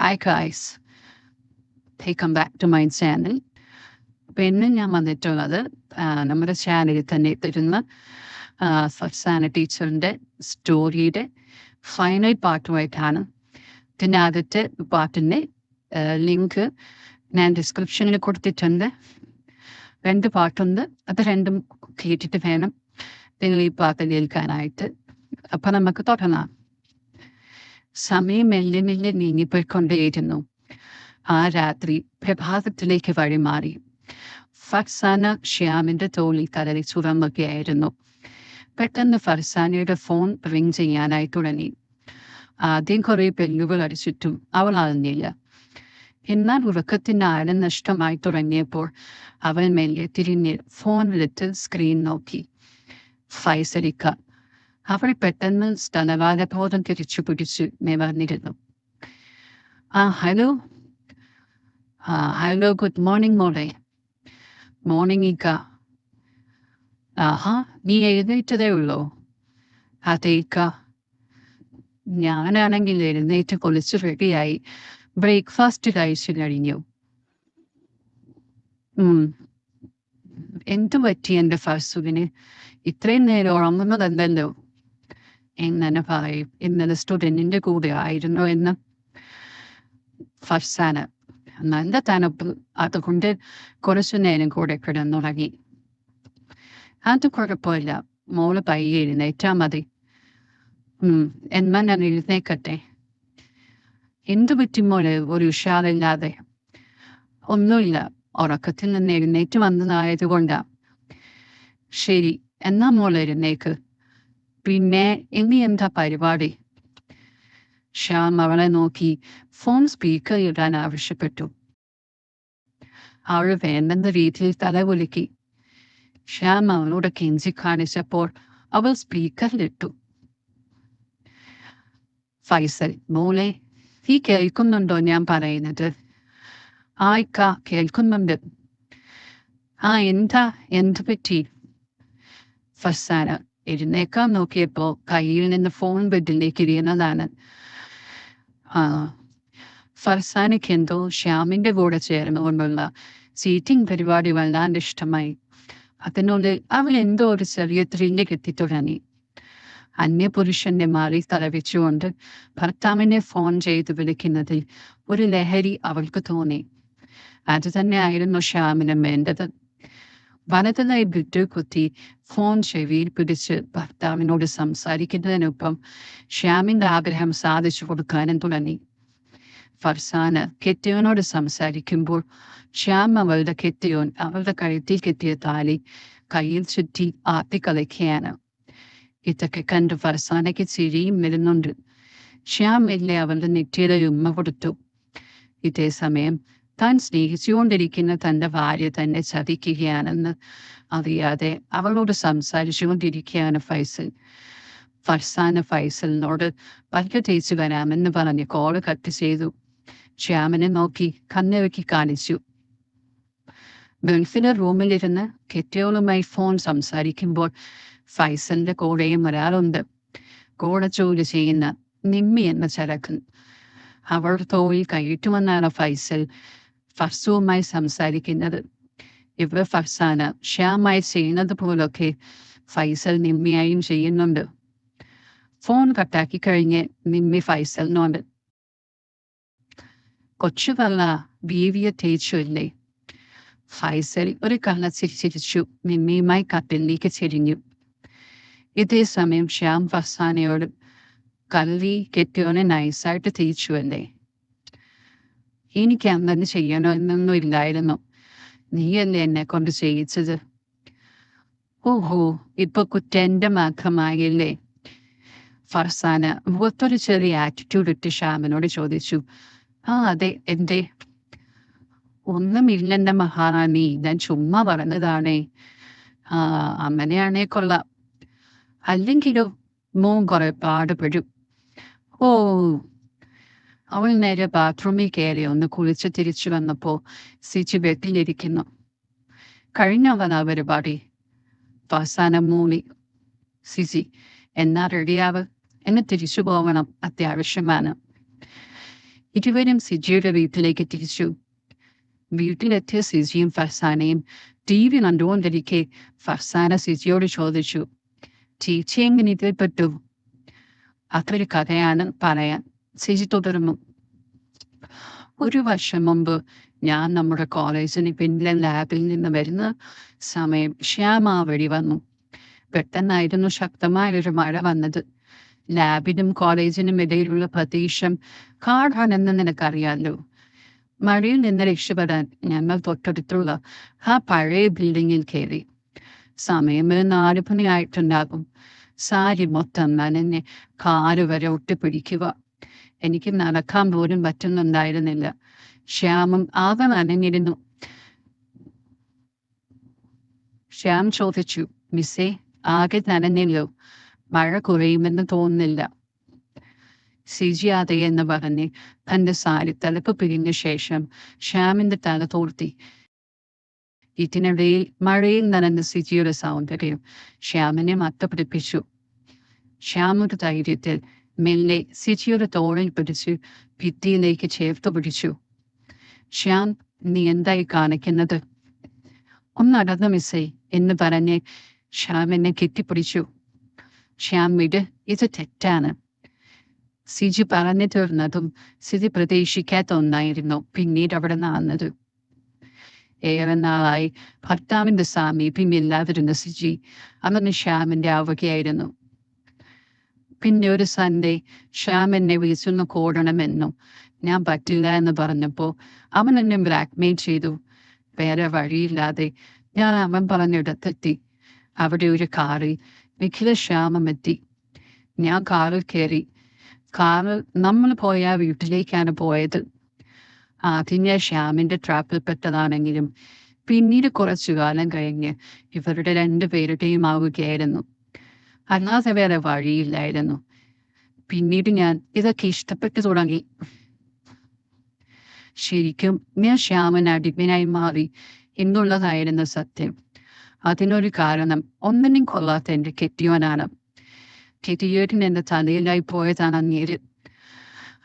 Hi guys, welcome back to my channel. അപ്പോൾ ഇന്ന് ഞാൻ വന്നിട്ടുള്ളത് നമ്മുടെ ചാനലിൽ തന്നെ തരുന്ന ഫർസാന ടീച്ചറിൻ്റെ സ്റ്റോറിയുടെ ഫൈനൽ പാർട്ടുമായിട്ടാണ്. ഇതിൻ്റെ ആദ്യത്തെ പാർട്ടിൻ്റെ ലിങ്ക് ഞാൻ ഡിസ്ക്രിപ്ഷനിൽ കൊടുത്തിട്ടുണ്ട്. 2 പാർട്ടുണ്ട്. അത് രണ്ടും കേട്ടിട്ട് വേണം നിങ്ങൾ ഈ പാട്ട് കേൾക്കാനായിട്ട്. അപ്പം നമുക്ക് തുടങ്ങാം. സമയം മെല്ലെ മെല്ലെ നീങ്ങിപ്പോയിക്കൊണ്ടേയിരുന്നു. ആ രാത്രി പ്രഭാതത്തിലേക്ക് വഴിമാറി. ഫർസാന ഷ്യാമിന്റെ തോളിൽ തലയിൽ ചുരമ്പുകയായിരുന്നു. പെട്ടെന്ന് ഫർസാനയുടെ ഫോൺ റിങ് ചെയ്യാനായി തുടങ്ങി. ആദ്യം കുറെ ബെല്ലുകൾ അടിച്ചിട്ടും അവൾ അറിഞ്ഞില്ല. എന്നാൽ ഉറക്കത്തിന്റെ ആഴം നഷ്ടമായി തുടങ്ങിയപ്പോൾ അവൾ മെല്ലെ തിരിഞ്ഞ് ഫോണിലെടുത്ത് സ്ക്രീൻ നോക്കി. ഫൈസലിക്ക. അവൾ പെട്ടെന്ന് സ്ഥലവാദബോധം തിരിച്ചു പിടിച്ച് നിവർന്നിരുന്നു. ഹലോ. ഹലോ, ഗുഡ് മോർണിംഗ് മോളെ. മോർണിംഗ് ഇക്ക. നീ എഴുന്നേറ്റതേ ഉള്ളോ? അതെ ഇക്ക. ഞാനാണെങ്കിൽ എഴുന്നേറ്റ് കുളിച്ച് റെഡിയായി ബ്രേക്ക്ഫാസ്റ്റ് കഴിച്ചു കഴിഞ്ഞു. എന്തു പറ്റി എൻ്റെ ഫർസുവിന്? ഇത്രയും നേരം ഉറങ്ങുന്നതല്ലല്ലോ. എങ്ങനെ പറയും, ഇന്നലെ സ്റ്റുഡൻറ്റിൻ്റെ കൂടെ ആയിരുന്നു എന്ന്. ഫർസാന. നല്ല തണുപ്പ്, അതുകൊണ്ട് കുറച്ചു നേരം കൂടെ കിടന്നുറങ്ങി. അത് കുഴപ്പമില്ല, മോള് പയ്യെ എഴുന്നേറ്റാ മതി. എന്നാൽ ഞാൻ എഴുന്നേക്കട്ടെ? എന്തു പറ്റി മോള് ഒരു ഉഷാറില്ലാതെ? ഒന്നുമില്ല, ഉറക്കത്തിൽ നിന്ന് എഴുന്നേറ്റ് വന്നതായതുകൊണ്ടാ. ശരി, എന്നാ മോള് എഴുന്നേക്ക്. പിന്നെ ഇനി എന്താ പരിപാടി? ശ്യാം അവളെ നോക്കി ഫോൺ സ്പീക്കർ ഇടാൻ ആവശ്യപ്പെട്ടു. അവൾ വേണ്ടെന്ന രീതിയിൽ തലകുലുക്കി. ശ്യാം അവളോട് കെഞ്ചി കാണിച്ചപ്പോൾ അവൾ സ്പീക്കറിലിട്ടു. ഫൈസൽ. മോളെ, നീ കേൾക്കുന്നുണ്ടോ ഞാൻ പറയുന്നത്? ഇക്ക കേൾക്കുന്നുണ്ട്. എന്ത് പറ്റി? ഫർസാന. എഴുന്നേക്കാൻ നോക്കിയപ്പോ കയ്യിൽ നിന്ന് ഫോൺ ബെഡിലേക്ക് ഇരിയുന്നതാണ്. ഫർസാനയ്ക്ക് എന്തോ ശ്യാമിന്റെ കൂടെ ചേർന്നുകൊണ്ടുള്ള സീറ്റിംഗ് പരിപാടി വല്ലാണ്ട് ഇഷ്ടമായി. അതിനോട് അവൾ എന്തോ ഒരു ചെറിയ ത്രില്ലിലേക്ക് എത്തിത്തുടങ്ങി. അന്യപുരുഷന്റെ മാറി തലവെച്ചുകൊണ്ട് ഭർത്താവിനെ ഫോൺ ചെയ്ത് വിളിക്കുന്നതിൽ ഒരു ലഹരി അവൾക്ക് തോന്നി. അത് തന്നെയായിരുന്നു ശ്യാമിനും വേണ്ടത്. വലതുകൈ വിട്ടു കുത്തി ഫോൺ ചെവിയിൽ പിടിച്ച് ഭർത്താവിനോട് സംസാരിക്കുന്നതിനൊപ്പം ശ്യാമിന്റെ ആഗ്രഹം സാധിച്ചു കൊടുക്കാനും തുടങ്ങി. ഫർസാന കെട്ടിയോനോട് സംസാരിക്കുമ്പോൾ ശ്യാം അവളുടെ കെട്ടിയോൻ അവളുടെ കഴുത്തിൽ കെട്ടിയ താലി കയ്യിൽ ചുറ്റി ആട്ടിക്കളിക്കുകയാണ്. ഇതൊക്കെ കണ്ട് ഫർസാനയ്ക്ക് ചിരിയും വരുന്നുണ്ട്. ശ്യാം മെല്ലെ അവളുടെ നെറ്റിയുടെ ഉമ്മ കൊടുത്തു. ഇതേ സമയം താൻ സ്നേഹിച്ചുകൊണ്ടിരിക്കുന്ന തൻ്റെ ഭാര്യ തന്നെ ചതിക്കുകയാണെന്ന് അറിയാതെ അവളോട് സംസാരിച്ചുകൊണ്ടിരിക്കുകയാണ് ഫൈസൽ. ഫർസാന ഫൈസലിനോട് പല്ല് തേച്ച് വരാമെന്ന് പറഞ്ഞ് കോള് കട്ട് ചെയ്തു. ശ്യാമിനെ നോക്കി കണ്ണിറുക്കി കാണിച്ചു. ഗൾഫിലെ റൂമിലിരുന്ന് കെട്ടിയോളുമായി ഫോൺ സംസാരിക്കുമ്പോൾ ഫൈസലിന്റെ കൂടെയും ഒരാളുണ്ട്. കൂടെ ജോലി ചെയ്യുന്ന നിമ്മി എന്ന ചരക്കൻ. അവൾ തോളിൽ കയറ്റുമെന്നാണ് ഫൈസൽ ഫർസുവുമായി സംസാരിക്കുന്നത്. ഇവർ ഫർസാന ശ്യാമായി ചെയ്യുന്നത് പോലൊക്കെ ഫൈസൽ നിമ്മിയായും ചെയ്യുന്നുണ്ട്. ഫോൺ കട്ടാക്കി കഴിഞ്ഞ് നിമ്മി ഫൈസലിനോട്, കൊച്ചുവള്ള ബീവിയെ തേച്ചുവല്ലേ? ഫൈസൽ ഒരു കള്ളച്ചിരിച്ചു നിമ്മിയുമായി കട്ടിലേക്ക് ചെരിഞ്ഞു. ഇതേ സമയം ശ്യാം ഫർസാനയോട്, കള്ളി കെട്ടിയോനെ നൈസായിട്ട് തേച്ചുവല്ലേ? എനിക്ക് അങ്ങനെ ചെയ്യണോ എന്നൊന്നും ഇല്ലായിരുന്നു. നീയല്ലേ എന്നെ കൊണ്ട് ചെയ്യിച്ചത്. ഓഹോ, ഇപ്പൊ കുറ്റെന്റെ മാത്രമായില്ലേ? ഫർസാന മുഖത്തൊരു ചെറിയ ആറ്റിറ്റ്യൂഡ് ഇട്ട് ശ്യാമിനോട് ചോദിച്ചു. അതെ, എന്തേ? ഒന്നുമില്ലെന്റെ മഹാറാണി, ഞാൻ ചുമ്മാ പറഞ്ഞതാണേ. അങ്ങനെയാണേ കൊള്ളാം. അല്ലെങ്കിലോ മോൻ കുറെ പാടുപെടും. അവൾ നേരെ ബാത്റൂമിൽ കയറി ഒന്ന് കുളിച്ച് തിരിച്ചു വന്നപ്പോ സിജി ബെഡിലിരിക്കുന്നു. കഴിഞ്ഞവനാ പരിപാടി? ഫർസാന മൂളി. സിജി, എന്നാ റെഡിയാവ്, എന്നെ തിരിച്ചു പോകണം, അത്യാവശ്യമാണ്. ഇരുവരും സിജിയുടെ വീട്ടിലേക്ക് തിരിച്ചു. വീട്ടിലെത്തിയ സിജിയും ഫർസാനയും TV കണ്ടുകൊണ്ടിരിക്കെ ഫർസാന സിജിയോട് ചോദിച്ചു, ചേച്ചി എങ്ങനെ ഇതിൽപ്പെട്ടു? അതൊരു കഥയാണ് പറയാൻ. സിജി തുടർന്നു. ഒരു വർഷം മുമ്പ് ഞാൻ നമ്മുടെ കോളേജിന് പിന്നിലെ ലാബിൽ നിന്ന് വരുന്ന സമയം ശ്യാമ വഴി വന്നു. പെട്ടെന്നായിരുന്നു ശക്തമായൊരു മഴ വന്നത്. ലാബിനും കോളേജിനും ഇടയിലുള്ള പ്രദേശം കാടാണെന്ന് നിനക്കറിയാലോ. മഴയിൽ നിന്ന് രക്ഷപ്പെടാൻ ഞങ്ങൾ തൊട്ടടുത്തുള്ള ആ പഴയ ബിൽഡിങ്ങിൽ കയറി. സമയം 4 മണിയായിട്ടുണ്ടാകും. സാരി മൊത്തം നനഞ്ഞ് കാല് വരെ ഒട്ടിപ്പിടിക്കുക. എനിക്ക് നടക്കാൻ പോലും പറ്റുന്നുണ്ടായിരുന്നില്ല. ശ്യാമും ആകെ നനഞ്ഞിരുന്നു. ശ്യാം ചോദിച്ചു, മിസ്സേ, ആകെ നനഞ്ഞല്ലോ, മഴ കുറയുമെന്ന് തോന്നുന്നില്ല. സിജി അതെ എന്ന് പറഞ്ഞ് തന്റെ സാരി തലപ്പ് പിരിഞ്ഞ ശേഷം ശ്യാമിന്റെ തല തോർത്തി. ഇതിനിടയിൽ മഴയിൽ നനഞ്ഞ സിജിയുടെ സൗന്ദര്യം ശ്യാമിനെ മത്തപ്പിടിപ്പിച്ചു. ശ്യാം ഒരു ധൈര്യത്തിൽ മെല്ലെ സിജിയുടെ തോളിൽ പിടിച്ച് ഭിത്തിയിലേക്ക് ചേർത്ത് പിടിച്ചു. ശ്യാം, നീ എന്തായി കാണിക്കുന്നത്? ഒന്നടന്ന് മിസ്സേ എന്ന് പറഞ്ഞ് ശ്യാം എന്നെ കെട്ടിപ്പിടിച്ചു. ശ്യാം, വിട്, ഇത് തെറ്റാണ്. സിജി പറഞ്ഞു തീർന്നതും സിജി പ്രതീക്ഷിക്കാത്ത ഒന്നായിരുന്നു പിന്നീട് അവിടെ നടന്നത്. ഏറെ നാളായി ഭർത്താവിന്റെ സാമീപ്യം ഇല്ലാതിരുന്ന സിജി അവന് ശ്യാമിന്റെ ആവുകയായിരുന്നു. പിന്നെ ഒരു സൺഡേ ശ്യാം എന്നെ വിളിച്ചൊന്ന് കൂടണമെന്നും ഞാൻ പറ്റില്ല എന്ന് പറഞ്ഞപ്പോ അവൻ എന്നെ ബ്ലാക്ക്മെയിൽ ചെയ്തു. വേറെ വഴിയില്ലാതെ ഞാൻ അവൻ പറഞ്ഞിടത്തെത്തി. അവിടെ ഒരു കാറിൽ നിഖില ശ്യാമം എത്തി. ഞാൻ കാറിൽ കയറി. കാറിൽ നമ്മൾ പോയ വീട്ടിലേക്കാണ് പോയത്. ആദ്യം ഞാൻ ശ്യാമിന്റെ ട്രാപ്പിൽ പെട്ടതാണെങ്കിലും പിന്നീട് കുറച്ചു കാലം കഴിഞ്ഞ് ഇവരുടെ 2 പേരുടെയും ആവുകയായിരുന്നു. അല്ലാതെ വേറെ വഴിയില്ലായിരുന്നു. പിന്നീട് ഞാൻ ഇതൊക്കെ ഇഷ്ടപ്പെട്ടു തുടങ്ങി. ശരിക്കും ഞാൻ ശ്യാമന് അടിമനായി മാറി എന്നുള്ളതായിരുന്നു സത്യം. അതിനൊരു കാരണം ഒന്നിനും കൊള്ളാത്ത എന്റെ കെട്ടിയോനാണ്. കെട്ടിയോൻ എന്റെ തലയിലായി പോയതാണ് അങ്ങേര്.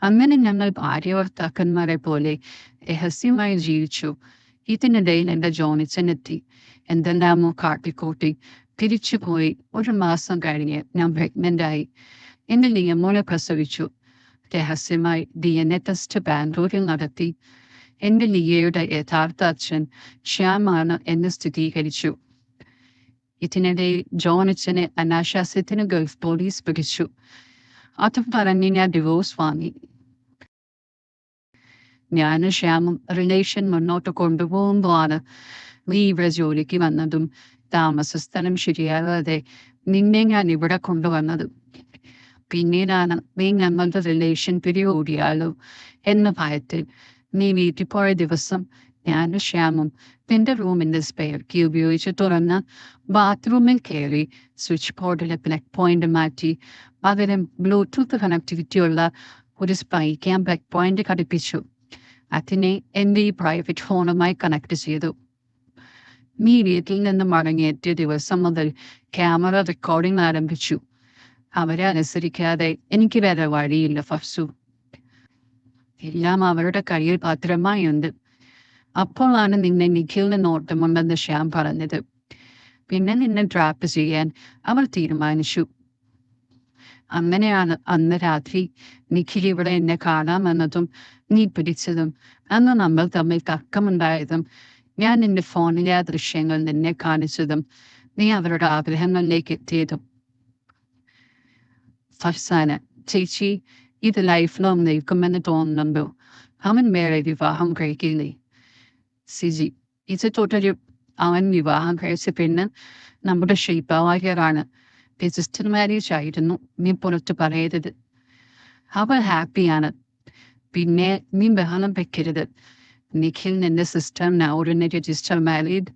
അങ്ങനെ ഞങ്ങൾ ഭാര്യാഭർത്താക്കന്മാരെ പോലെ രഹസ്യമായി ജീവിച്ചു. ഇതിനിടയിൽ എന്റെ ജോണിച്ചനെത്തി. എന്തെല്ലാമോ കാട്ടിക്കൂട്ടി തിരിച്ചുപോയി. 1 മാസം കഴിഞ്ഞ് ഞാൻ പ്രഗ്നന്റായി. എന്റെ നിയമോളെ പ്രസവിച്ചു. രഹസ്യമായി DNA ടെസ്റ്റ് ബാംഗ്ലൂരിൽ നടത്തി. എന്റെ ലിയയുടെ യഥാർത്ഥ അച്ഛൻ ശ്യാമാണ് എന്ന് സ്ഥിരീകരിച്ചു. ഇതിനിടയിൽ ജോണിച്ചനെ അനാശാസ്യത്തിന് ഗൾഫ് പോലീസ് പിടിച്ചു. അതും പറഞ്ഞ് ഞാൻ ഡിവോഴ്സ് വാങ്ങി. ഞാനും ശ്യാമും റിലേഷൻ മുന്നോട്ട് കൊണ്ടുപോകുമ്പോഴാണ് നീ ഇവിടെ ജോലിക്ക് വന്നതും താമസ സ്ഥലം ശരിയാകാതെ നിന്നെ ഞാൻ ഇവിടെ കൊണ്ടുവന്നതും. പിന്നീടാണ് നീ ഞങ്ങളുടെ റിലേഷൻ പിരികൂടിയാലോ എന്ന ഭയത്തിൽ നീ വീട്ടിൽ പോയ ദിവസം ഞാനും ശ്യാമും നിന്റെ റൂമിന്റെ സ്പെയർ കീ ഉപയോഗിച്ച് തുറന്ന് ബാത്റൂമിൽ കയറി സ്വിച്ച് ബോർഡിലെ പ്ലഗ് പോയിന്റ് മാറ്റി പകരം ബ്ലൂടൂത്ത് കണക്ടിവിറ്റിയുള്ള ഒരു സ്പൈക്കാൻ പ്ലഗ് പോയിന്റ് ഘടിപ്പിച്ചു. അതിനെ എന്റെ ഈ പ്രൈവറ്റ് ഫോണുമായി കണക്ട് ചെയ്തു. നീ വീട്ടിൽ നിന്ന് മടങ്ങിയെത്തിയ ദിവസം മുതൽ ക്യാമറ റെക്കോർഡിംഗ് ആരംഭിച്ചു. അവരെ അനുസരിക്കാതെ എനിക്ക് വേറെ വഴിയില്ല ഫർസു. എല്ലാം അവരുടെ കയ്യിൽ ഭദ്രമായി ഉണ്ട്. അപ്പോഴാണ് നിന്നെ നിഖിലിന് നോട്ടമുണ്ടെന്ന് ശ്യാം പറഞ്ഞത്. പിന്നെ നിന്നെ ട്രാപ്പ് ചെയ്യാൻ അവർ തീരുമാനിച്ചു. അങ്ങനെയാണ് അന്ന് രാത്രി നിഖിൽ ഇവിടെ എന്നെ കാണാമെന്നതും നീ പിടിച്ചതും അന്ന് നമ്മൾ തമ്മിൽ തർക്കമുണ്ടായതും ഞാൻ നിന്റെ ഫോണിലെ ആ ദൃശ്യങ്ങൾ നിന്നെ കാണിച്ചതും നീ അവരുടെ ആഗ്രഹങ്ങളിലേക്ക് എത്തിയതും. ഫർസാന, ചേച്ചി, ഇത് ലൈഫ് ലോങ് നിൽക്കുമെന്ന് തോന്നുന്നുണ്ടോ? അവൻ വേറെ വിവാഹം കഴിക്കില്ലേ? സിജി, ഇത് തുടരും. അവൻ വിവാഹം കഴിച്ച പിന്നെ നമ്മുടെ ശില്പവാര്യറാണ്. രജിസ്റ്റർ മാരേജ് ആയിരുന്നു. നീ പുറത്ത് പറയരുത്. അവൾ ഹാപ്പിയാണ്. പിന്നെ നീ ബഹളം വെക്കരുത്. നിഖിൽ നിന്റെ സിസ്റ്റർ നൗറിനെ രജിസ്റ്റർ മാരേജ്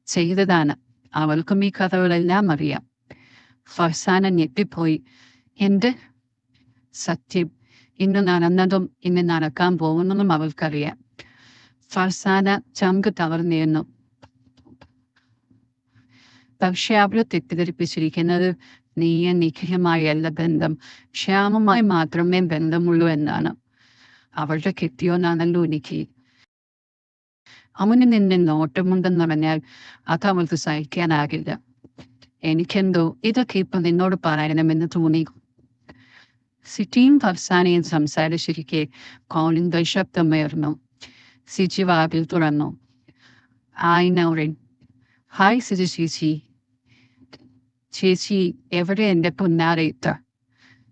ചെയ്തതാണ്. അവൾക്കും ഈ കഥകളെല്ലാം അറിയാം. ഫർസാന ഞെട്ടിപ്പോയി. എന്ത്? സത്യം. ഇന്ന് നടന്നതും ഇന്ന് നടക്കാൻ പോകുന്നതും അവൾക്കറിയാം. ഫർസാന ചങ്ക് തളർന്നിരുന്നു. പക്ഷെ അവളെ തെറ്റിദ്ധരിപ്പിച്ചിരിക്കുന്നത് നീയും നിഖിലുമായല്ല ബന്ധം, ശ്യാമുമായി മാത്രമേ ബന്ധമുള്ളൂ എന്നാണ്. അവളുടെ കെട്ടിയോനാണല്ലോ എനിക്ക്. അവന് നിന്നെ നോട്ടമുണ്ടെന്ന് പറഞ്ഞാൽ അത് അവൾക്ക് സഹിക്കാനാകില്ല. എനിക്കെന്തോ ഇതൊക്കെ ഇപ്പൊ നിന്നോട് പറയണമെന്ന് തോന്നി. സിറ്റിയും ഫർസാനയും സംസാരിച്ചിരിക്കെ കോളിന്റെ ശബ്ദമുയർന്നു. സിജി വാതിൽ തുറന്നു. ഹായ് നൗറിൻ. ഹായ് സിജി ചേച്ചി. ചേച്ചി എവിടെ എൻ്റെ പൊന്നാരയിത്ത?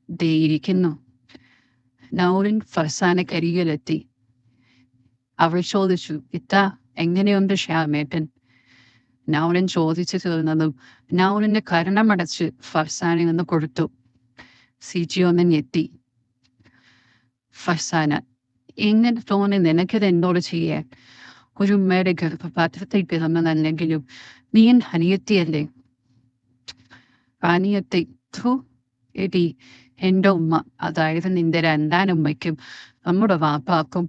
ദേ ഇരിക്കുന്നു. നൗറിൻ ഫർസാനക്കരികിലെത്തി. അവൾ ചോദിച്ചു, ഇത്ത എങ്ങനെയുണ്ട് ശ്യാമേട്ടൻ? നൗറിൻ ചോദിച്ചു തീർന്നതും നൗറിന്റെ കരണമടച്ച് ഫർസാനെ ഒന്ന് കൊടുത്തു. സിജി ഒന്ന് ഞെട്ടി. ഫർസാന, എങ്ങനെ തോന്നി നിനക്കത് എന്നോട് ചെയ്യാൻ? ഒരു ഉമ്മയുടെ ഗർഭപാത്രത്തിൽ പിറന്നതല്ലെങ്കിലും നീ എൻ അനിയത്തിയല്ലേ? അനിയത്തി എടി, എൻ്റെ ഉമ്മ, അതായത് നിന്റെ രണ്ടാനുമ്മയ്ക്കും നമ്മുടെ വാപ്പാക്കും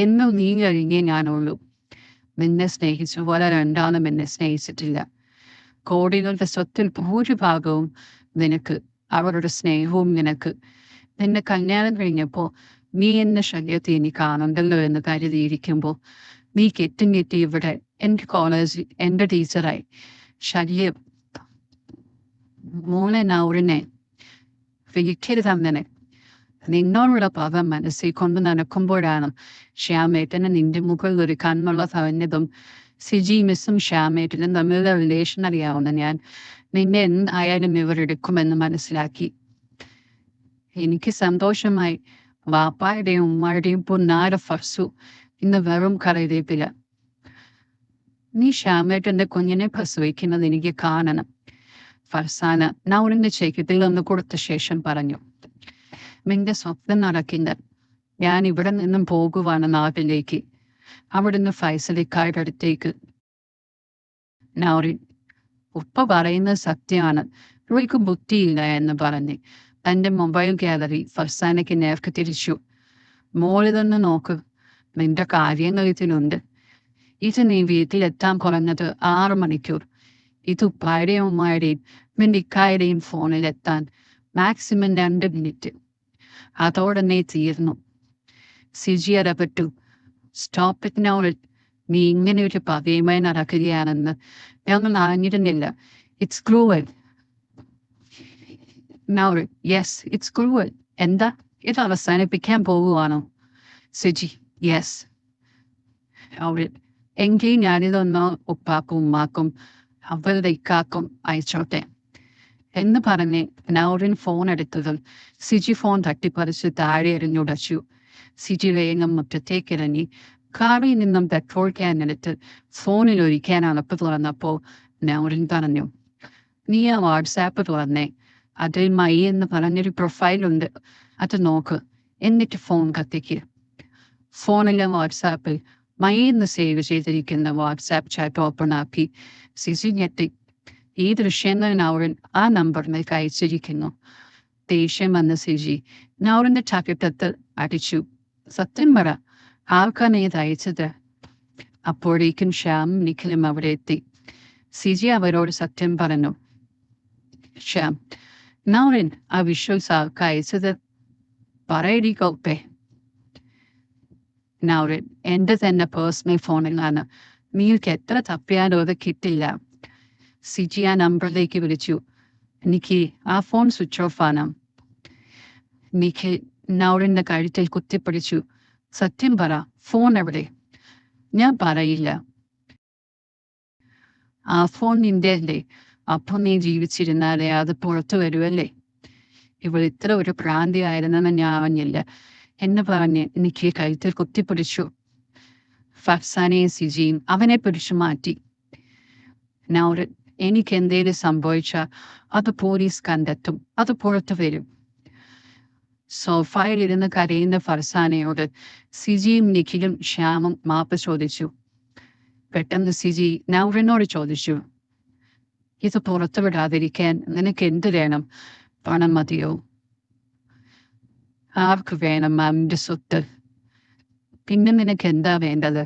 എന്നും നീ കഴിഞ്ഞേ ഞാനുള്ളൂ. നിന്നെ സ്നേഹിച്ച പോലെ രണ്ടാളും എന്നെ സ്നേഹിച്ചിട്ടില്ല. കോടികളുടെ സ്വത്തിൽ ഭൂരിഭാഗവും നിനക്ക്, അവരുടെ സ്നേഹവും നിനക്ക്. നിന്നെ കല്യാണം കഴിഞ്ഞപ്പോൾ നീ എന്നെ ശല്യത്തെ ഇനി കാണണ്ടല്ലോ എന്ന് കരുതിയിരിക്കുമ്പോൾ നീ കെട്ടി ഇവിടെ എൻ്റെ കോളേജിൽ എൻ്റെ ടീച്ചറായി. ശല്യം മോനെ നൗറിനെ വിളിക്കരുതങ്ങനെ. നിന്നോടുള്ള പദം മനസ്സിൽ കൊണ്ട് നടക്കുമ്പോഴാണ് ശ്യാമേട്ടന് നിന്റെ മുകളിൽ ഒരു കണ്ണുള്ള തവഞ്ഞതും സിജി മിസ്സും ശ്യാമേട്ടനും തമ്മിലുള്ള റിലേഷൻ അറിയാവുന്ന ഞാൻ നിന്നെ എന്തായാലും ഇവരെടുക്കുമെന്ന് മനസ്സിലാക്കി. എനിക്ക് സന്തോഷമായി. വാപ്പായുടെയും ഉമ്മയുടെയും പൊന്നാര ഫർസു ഇന്ന് വെറും കറിവേപ്പില. നീ ശ്യാമേട്ടന്റെ കുഞ്ഞിനെ പ്രസവിക്കുന്നത് എനിക്ക് കാണണം. ഫർസാന നൗറിന്റെ ചെക്കിത്തിൽ ഒന്ന് കൊടുത്ത ശേഷം പറഞ്ഞു. നിന്റെ സ്വപ്നം നടക്കില്ല. ഞാൻ ഇവിടെ നിന്നും പോകുവാണ് നാട്ടിലേക്ക്. അവിടുന്ന് ഫൈസലിക്കായുടെ അടുത്തേക്ക്. നൗറിൻ, ഉപ്പ പറയുന്നത് സത്യമാണ്. ഇവൾക്ക് ബുദ്ധിയില്ല എന്ന് പറഞ്ഞ് തന്റെ മൊബൈൽ ഗാലറി ഫർസാനയ്ക്ക് നേർക്ക് തിരിച്ചു. മോളിതൊന്ന് നോക്ക്, നിന്റെ കാര്യങ്ങൾ ഇതിലുണ്ട്. ഇത് നീ വീട്ടിലെത്താൻ കുറഞ്ഞത് 6 മണിക്കൂർ. ഇത് ഉപ്പായുടെയും ഉമ്മയുടെയും നിന്റെ ഇക്കായുടെയും ഫോണിലെത്താൻ മാക്സിമം 2 മിനിറ്റ്. അതോടെ നീ തീർന്നു. സിജി ഇടപെട്ടു. Stop it Nourin. നീ ഇങ്ങനെ ഒരു പതിയുമായി നടക്കുകയാണെന്ന് ഞങ്ങൾ അറിഞ്ഞിരുന്നില്ല. It's cruel. Nourin, yes it's cruel. എന്താ, ഇത് അവസാനിപ്പിക്കാൻ പോകുവാണോ? സിജി, യെസ്. നൗറിൻ, എങ്കിൽ ഞാനിതൊന്ന് ഉപ്പാക്കും ഉമ്മാക്കും അവളുടെ ഇക്കാക്കും അയച്ചോട്ടെ എന്ന് പറഞ്ഞ് നൗറിൻ ഫോൺ എടുത്തതും സിജി ഫോൺ തട്ടിപ്പറിച്ച് താഴെ എറിഞ്ഞുടച്ചു. സിജി വേഗം മുറ്റത്തേക്കിറങ്ങി കാറിൽ നിന്നും പെട്രോൾ ക്യാൻ എടുത്ത് ഫോണിൽ ഒഴിക്കാൻ അളപ്പ് തുറന്നപ്പോൾ നൗറിൻ പറഞ്ഞു, നീ ആ വാട്സാപ്പ് തുറന്നേ. അതിൽ മൈ എന്ന് പറഞ്ഞൊരു പ്രൊഫൈലുണ്ട്, അത് നോക്ക്. എന്നിട്ട് ഫോൺ കത്തിക്ക്. ഫോണിലെ വാട്സാപ്പിൽ മൈ എന്ന് സേവ് ചെയ്തിരിക്കുന്ന വാട്സാപ്പ് ചാറ്റ് ഓപ്പൺ ആക്കി. സിജി ഞെട്ടി. ഈ ദൃശ്യങ്ങൾ നൗറിൻ ആ നമ്പറിലേക്ക് അയച്ചിരിക്കുന്നു. ദേഷ്യം വന്ന സിജി നൗറിന്റെ ചകിട്ടത്തിൽ അടിച്ചു. സത്യം പറ, ആർക്കാണ് ഇത് അയച്ചത്? അപ്പോഴേക്കും ശ്യാമും നിഖിലും അവിടെ എത്തി. സിജി അവരോട് സത്യം പറഞ്ഞു. ശ്യാം, നൗറിൻ ആ വിഷ്വൽസ് ആർക്ക് അയച്ചത്? പറയടി കോപ്പേ. നൗറിൻ, എൻ്റെ തന്നെ പേഴ്സണൽ ഫോണിലാണ്. നീക്ക് എത്ര തപ്പിയാലും അത് കിട്ടില്ല. സിജി ആ നമ്പറിലേക്ക് വിളിച്ചു. എനിക്ക് ആ ഫോൺ സ്വിച്ച് ഓഫ് ആണ്. നിഖിൽ നൗറിന്റെ കഴുത്തിൽ കുത്തിപ്പിടിച്ചു. സത്യം പറ, ഫോൺ എവിടെ? ഞാൻ പറയില്ല. ആ ഫോൺ നിന്റെ അല്ലേ? അപ്പൊ നീ ജീവിച്ചിരുന്നാലേ അത് പുറത്തു വരുമല്ലേ? ഇവൾ ഇത്ര ഒരു ഭ്രാന്തി ആയിരുന്നെന്ന് ഞാൻ അറിഞ്ഞില്ല എന്ന് പറഞ്ഞ് എനിക്ക് കഴുത്തിൽ കുത്തിപ്പിടിച്ചു. ഫർസാനയും സിജിയും അവനെ പിടിച്ചു മാറ്റി. നൗറിൻ, എനിക്ക് എന്തേലും സംഭവിച്ചാൽ അത് പോലീസ് കണ്ടെത്തും, അത് പുറത്തു വരും. സോഫയിൽ ഇരുന്ന് കരയുന്ന ഫർസാനയോട് സിജിയും നിഖിലും ശ്യാമും മാപ്പ് ചോദിച്ചു. പെട്ടെന്ന് സിജി നൗറിനോട് ചോദിച്ചു, ഇത് പുറത്തു വിടാതിരിക്കാൻ നിനക്ക് എന്ത് വേണം? പണം മതിയോ? ആർക്ക് വേണം അവന്റെ സ്വത്ത്? പിന്നെ നിനക്ക് എന്താ വേണ്ടത്?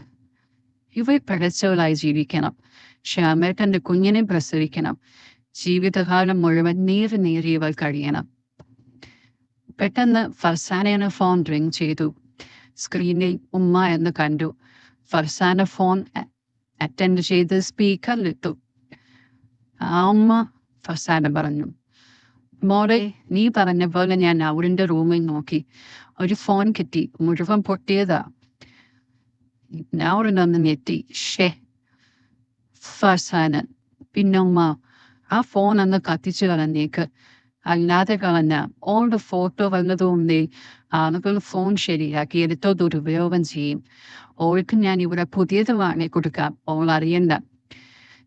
ഇവ പിഴച്ചവളായി ജീവിക്കണം. ശ്യാമേട്ടന്റെ കുഞ്ഞിനെ പ്രസവിക്കണം. ജീവിതകാലം മുഴുവൻ നീറിയവൾ കഴിയണം. പെട്ടെന്ന് ഫർസാനയുടെ ഫോൺ റിങ് ചെയ്തു. സ്ക്രീനിൽ ഉമ്മ എന്ന് കണ്ടു. ഫർസാന ഫോൺ അറ്റൻഡ് ചെയ്ത് സ്പീക്കറിലിട്ടു. ആ ഉമ്മ ഫർസാന പറഞ്ഞു, മോളെ, നീ പറഞ്ഞ പോലെ ഞാൻ അവരുടെ റൂമിൽ നോക്കി. ഒരു ഫോൺ കിട്ടി, മുഴുവൻ പൊട്ടിയതാ. നൗറിനൊന്ന് ഞെട്ടി. ഷേ ഫർസാന, പിന്നെ ഉമ്മ, ആ ഫോൺ ഒന്ന് കത്തിച്ചു കളഞ്ഞേക്ക്. അല്ലാതെ കളഞ്ഞ ഓളുടെ ഫോട്ടോ വന്നതുകൊണ്ടേ ആളുകൾ ഫോൺ ശരിയാക്കി എടുത്തോ ദുരുപയോഗം ചെയ്യും. ഓൾക്ക് ഞാൻ ഇവിടെ പുതിയത് വാങ്ങി കൊടുക്കാം, ഓൾ അറിയണ്ട.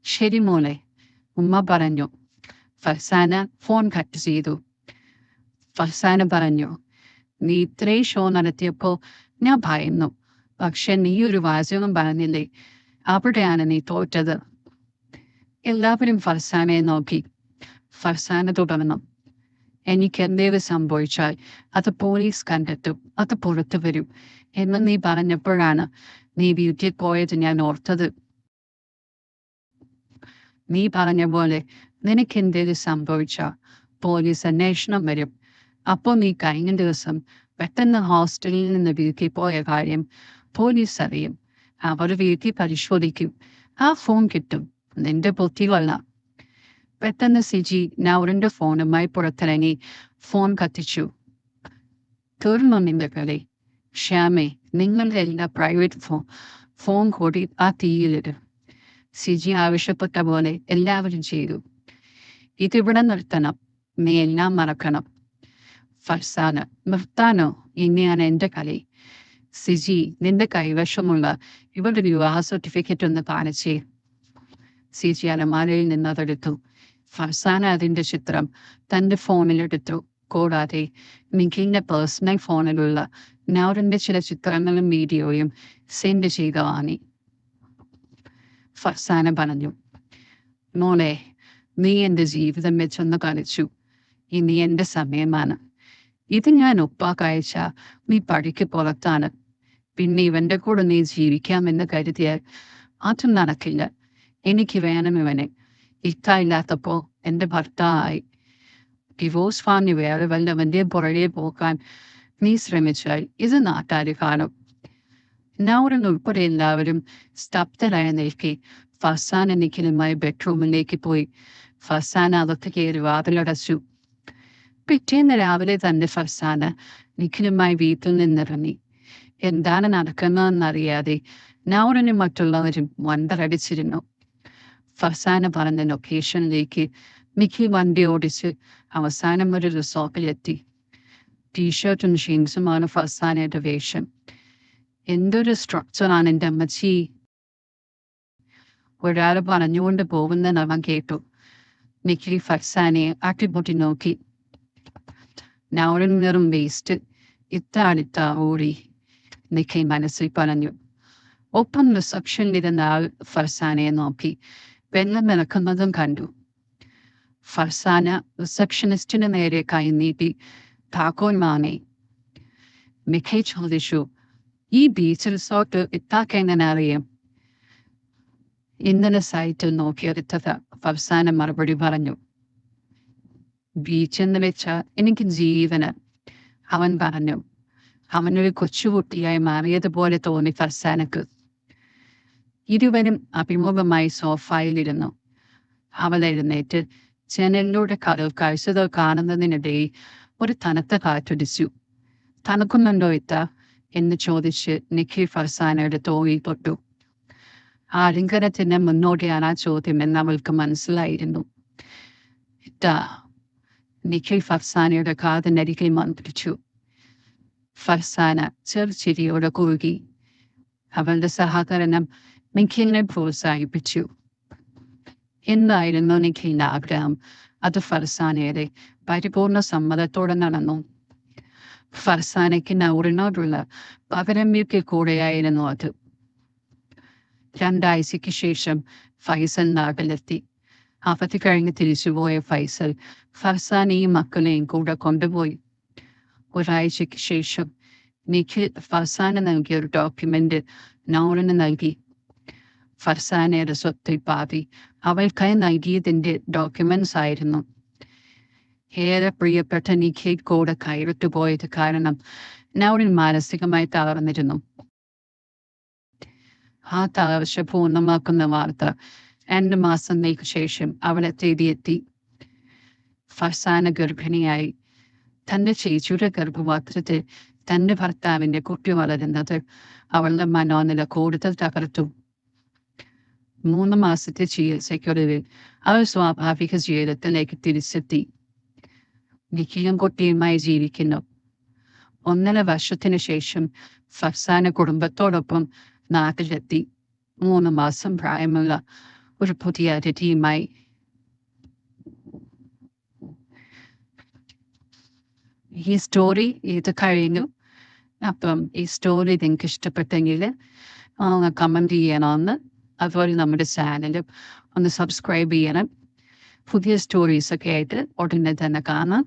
ശരി മോളെ, ഉമ്മ പറഞ്ഞു. ഫർസാന ഫോൺ കട്ട് ചെയ്തു. ഫർസാന പറഞ്ഞു, നീ ഇത്രയും ഷോ നടത്തിയപ്പോ ഞാൻ ഭയന്നു. പക്ഷെ നീ ഒരു വാചകം പറഞ്ഞില്ലേ, അവിടെയാണ് നീ തോറ്റത്. എല്ലാവരും ഫർസാനയെ നോക്കി. ഫർസാന തുടർന്നു, എനിക്ക് എന്തെങ്കിലും സംഭവിച്ചാൽ അത് പോലീസ് കണ്ടെത്തും, അത് പുറത്തു വരും എന്ന് നീ പറഞ്ഞപ്പോഴാണ് നീ വീട്ടിൽ പോയത് ഞാൻ ഓർത്തത്. നീ പറഞ്ഞ പോലെ നിനക്ക് എന്തെങ്കിലും സംഭവിച്ചാൽ പോലീസ് അന്വേഷണം വരും. അപ്പോൾ നീ കഴിഞ്ഞ ദിവസം പെട്ടെന്ന് ഹോസ്റ്റലിൽ നിന്ന് വീട്ടിൽ പോയ കാര്യം പോലീസ് അറിയും. അവർ വീട്ടിൽ പരിശോധിക്കും. ആ ഫോൺ കിട്ടും. നിന്റെ ബുദ്ധി കൊള്ളാം. പെട്ടെന്ന് സിജി നൗറിന്റെ ഫോണുമായി പുറത്തിറങ്ങി ഫോൺ കത്തിച്ചു. തീർന്നു നിന്റെ കളി. ശ്യാമേ, നിങ്ങളുടെ എല്ലാ പ്രൈവറ്റ് ഫോൺ കൂടി ആ തീയിലിടും. സിജി ആവശ്യപ്പെട്ട പോലെ എല്ലാവരും ചെയ്തു. ഇതിവിടെ നിർത്തണം. നീ എല്ലാം മറക്കണം. ഫർസാന, നിർത്താനോ? ഇനിയാണ് എന്റെ കളി. സിജി, നിന്റെ കൈവശമുള്ള ഇവരുടെ വിവാഹ സർട്ടിഫിക്കറ്റ് ഒന്ന് കാണിച്ചേ. സിജി അലമാരയിൽ നിന്ന് അതെടുത്തു. ഫർസാന അതിന്റെ ചിത്രം തന്റെ ഫോണിലെടുത്തു. കൂടാതെ നിഖിലിന്റെ പേഴ്സണൽ ഫോണിലുള്ള നൗറിന്റെ ചില ചിത്രങ്ങളും വീഡിയോയും സെൻഡ് ചെയ്ത് വാങ്ങി. ഫർസാന പറഞ്ഞു, മോളെ, നീ എന്റെ ജീവിതം വെച്ചൊന്ന് കളിച്ചു. ഇനി എന്റെ സമയമാണ്. ഇത് ഞാൻ ഒപ്പാക്കയച്ച നീ പടിക്ക് പുറത്താണ്. പിന്നെ ഇവന്റെ കൂടെ നീ ജീവിക്കാമെന്ന് കരുതിയാൽ അതും നടക്കില്ല. എനിക്ക് വേണം ഇവനെ. ഇല്ലാത്തപ്പോ എന്റെ ഭർത്താവായി. ഡിവോഴ്സ് വാങ്ങി വേറെ വല്ലവന്റെ പുറകെ പോക്കാൻ നീ ശ്രമിച്ചാൽ ഇത് നാട്ടാര് കാണും. നൗറിൻ ഉൾപ്പെടെ എല്ലാവരും സ്തബ്ധരായ നിൽക്കെ ഫർസാന നിഖിലുമായി ബെഡ്റൂമിലേക്ക് പോയി. ഫർസാന അകത്ത് കയറി വാതിലടച്ചു. പിറ്റേന്ന് രാവിലെ തന്നെ ഫർസാന നിഖിലുമായി വീട്ടിൽ നിന്നിറങ്ങി. എന്താണ് നടക്കുന്നതെന്നറിയാതെ നൗറിനും മറ്റുള്ളവരും വണ്ടറടിച്ചിരുന്നു. ഫർസാന പറഞ്ഞ ലൊക്കേഷനിലേക്ക് നിഖിൽ വണ്ടി ഓടിച്ച് അവസാനം ഒരു റിസോർട്ടിലെത്തി. ടീഷർട്ടും ജീൻസുമാണ് ഫർസാനയുടെ വേഷം. എന്തൊരു സ്ട്രക്ചറാണ് എൻ്റെ അമ്മച്ചി, ഒരാൾ പറഞ്ഞുകൊണ്ട് പോകുന്ന അവൻ കേട്ടു. നിഖിൽ ഫർസാനയെ അട്ടിപ്പൊട്ടി നോക്കി. നൗറിൻ വെറും വേസ്റ്റ്, ഇത്താടിത്ത ഓടി, നിഖിൽ മനസ്സിൽ പറഞ്ഞു. ഒപ്പം റിസപ്ഷനിലിരുന്ന ആൾ ഫർസാനയെ നോക്കി വെള്ളം നിറക്കുന്നതും കണ്ടു. ഫർസാന റിസപ്ഷനിസ്റ്റിന് നേരെ കൈ നീട്ടി താക്കോൽ വാങ്ങി. നിഖിൽ ചോദിച്ചു, ഈ ബീച്ച് റിസോർട്ട് ഇത്താക്ക് എങ്ങനെ അറിയാം? ഇന്നലെ സൈറ്റിൽ നോക്കിയെടുത്തത്, ഫർസാന മറുപടി പറഞ്ഞു. ബീച്ച് എന്ന് വെച്ചാൽ എനിക്ക് ജീവന്, അവൻ പറഞ്ഞു. അവനൊരു കൊച്ചുകുട്ടിയായി മാറിയതുപോലെ തോന്നി ഫർസാനക്ക്. ഇരുവരും അഭിമുഖമായി സോഫായിലിരുന്നു. അവൾ എഴുന്നേറ്റ് ജനലിലൂടെ കടൽ കാഴ്ചകൾ കാണുന്നതിനിടയിൽ ഒരു തണുത്ത കാറ്റടിച്ചു. തണുക്കുന്നുണ്ടോ ഇത്ത എന്ന് ചോദിച്ച് നിഖിൽ ഫർസാനയുടെ തോളിൽ തൊട്ടു. ആലിംഗനത്തിന് മുന്നോടിയാണ് ആ ചോദ്യം എന്ന് അവൾക്ക് മനസ്സിലായിരുന്നു. ഇത്ത, നിഖിൽ ഫർസാനയുടെ കാതിനരികിൽ മന്ത്രിച്ചു. ഫർസാന ചെറുചിരിയോടെ കുറുകി. അവളുടെ സഹകരണം നിഖിലിനെ പ്രോത്സാഹിപ്പിച്ചു. എന്തായിരുന്നു നിഖിലിന്റെ ആഗ്രഹം? അത് ഫർസാനയുടെ പരിപൂർണ സമ്മതത്തോടെ നടന്നു. ഫർസാനയ്ക്ക് നൗറിനോടുള്ള പകരംവയ്ക്ക് കൂടെയായിരുന്നു അത്. 2 ആഴ്ചയ്ക്ക് ശേഷം ഫൈസൽ നാട്ടിലെത്തി. അവധി കഴിഞ്ഞ് തിരിച്ചുപോയ ഫൈസൽ ഫർസാനയും മക്കളെയും കൂടെ കൊണ്ടുപോയി. 1 ആഴ്ചയ്ക്ക് ശേഷം നിഖിൽ ഫർസാന നൽകിയ ഒരു ഡോക്യുമെന്റ് നൗറിന് നൽകി. ഫർസാനയുടെ സ്വത്തിൽ പാതി അവൾക്കായി നൽകിയതിന്റെ ഡോക്യുമെന്റ്സ് ആയിരുന്നു. ഏറെ പ്രിയപ്പെട്ട നിഖിൽ കൂടെ കൈവിട്ടുപോയത് കാരണം നൗറിൻ മാനസികമായി തകർന്നിരുന്നു. ആ തകർച്ച പൂർണ്ണമാക്കുന്ന വാർത്ത 2 മാസങ്ങൾക്ക് ശേഷം അവളെ തേടിയെത്തി. ഫർസാന ഗർഭിണിയായി. തന്റെ ചേച്ചിയുടെ ഗർഭപാത്രത്തിൽ തന്റെ ഭർത്താവിന്റെ കുട്ടി വളരുന്നത് അവളുടെ മനോനില കൂടുതൽ തകർത്തു. 3 മാസത്തെ ചികിത്സയ്ക്കൊടുവിൽ അവൾ സ്വാഭാവിക ജീവിതത്തിലേക്ക് തിരിച്ചെത്തി. നിഖിലും കുട്ടിയുമായി ജീവിക്കുന്നു. 1.5 വർഷത്തിനു ശേഷം ഫർസാന കുടുംബത്തോടൊപ്പം നാട്ടിലെത്തി. 3 മാസം പ്രായമുള്ള ഒരു പുതിയ അതിഥിയുമായി. ഈ സ്റ്റോറി ഇത് കഴിഞ്ഞു. അപ്പം ഈ സ്റ്റോറി നിങ്ങൾക്ക് ഇഷ്ടപ്പെട്ടെങ്കിൽ കമൻറ്റ് ചെയ്യണമെന്ന്, അതുപോലെ നമ്മുടെ ചാനൽ ഒന്ന് സബ്സ്ക്രൈബ് ചെയ്യണം. പുതിയ സ്റ്റോറീസൊക്കെ ആയിട്ട് ഉടനെ തന്നെ കാണാം.